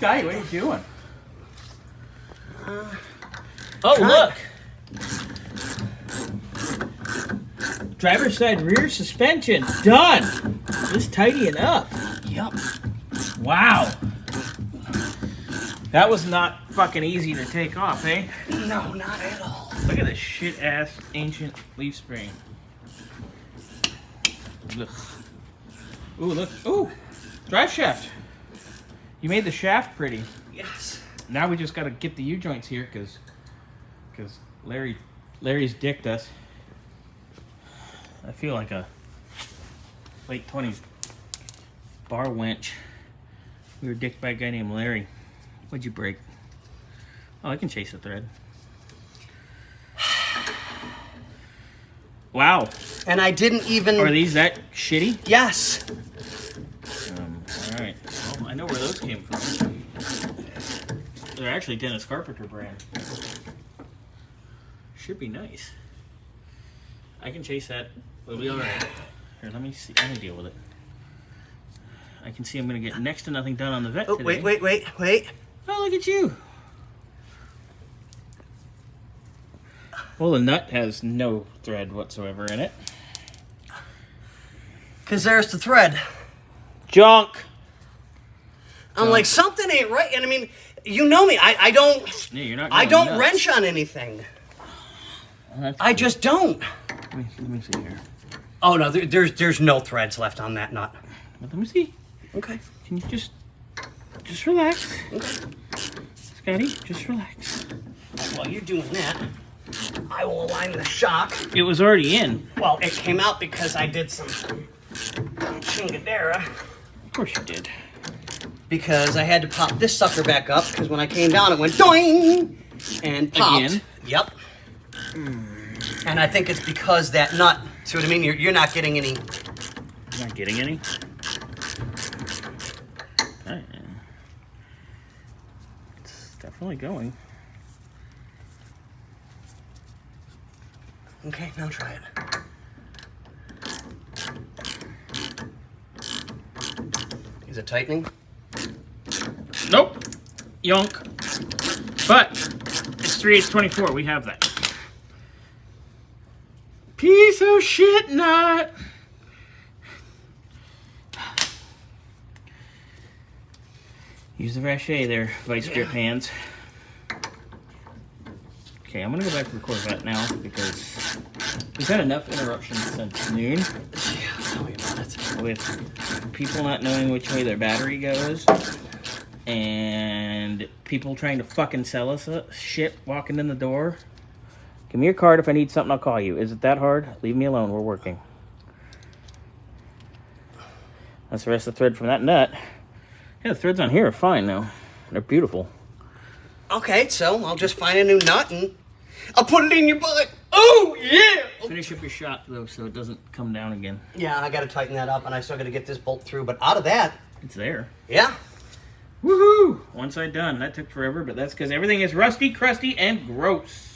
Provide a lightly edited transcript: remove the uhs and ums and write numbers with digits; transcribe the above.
Scotty, what are you doing? Look. Driver's side rear suspension. Done. Just tidying up. Yep. Wow. That was not fucking easy to take off, eh? No, not at all. Look at this shit-ass ancient leaf spring. Ugh. Ooh, look. Ooh, drive shaft. You made the shaft pretty. Yes. Now we just got to get the U-joints here because Larry's dicked us. I feel like a late 20s bar wench. We were dicked by a guy named Larry. What'd you break? Oh, I can chase a thread. Wow. And I didn't even... Are these that shitty? Yes. All right. Well, I know where those came from. They're actually Dennis Carpenter brand. Should be nice. I can chase that. It'll be all right. Here, let me see. Let me deal with it. I can see I'm going to get next to nothing done on the vet today. Wait. Oh, look at you. Well, the nut has no thread whatsoever in it. Because there's the thread. Junk. I'm like, something ain't right. And I mean, you know me. I don't... Yeah, you're not I don't nuts. wrench on anything. Well, I just don't. Let me see here. Oh, no, there's no threads left on that nut. Well, let me see. Okay. Can you just relax? Okay. Scotty, just relax. While you're doing that, I will align the shock. It was already in. Well, it came out because I did some chingadera. Of course you did. Because I had to pop this sucker back up, because when I came down, it went doing and popped. Again? Yep. And I think it's because that nut, see what I mean? You're not getting any. You're not getting any? Alright. It's definitely going. Okay, now try it. Is it tightening? Nope. Yonk. But it's 3/8/24. We have that. Piece of shit nut. Use the Vache there, vice grip hands. Okay, I'm gonna go back to record that now because we've had enough interruptions since noon. Yeah, tell me about it. With people not knowing which way their battery goes and people trying to fucking sell us shit walking in the door. Give me your card. If I need something, I'll call you. Is it that hard? Leave me alone. We're working. That's the rest of the thread from that nut. Yeah, the threads on here are fine now. They're beautiful. Okay, so I'll just find a new nut and I'll put it in your butt. Oh, yeah! Finish up your shot, though, so it doesn't come down again. Yeah, I got to tighten that up, and I still got to get this bolt through. But out of that... It's there. Yeah. Woohoo! One side done. That took forever, but that's because everything is rusty, crusty, and gross.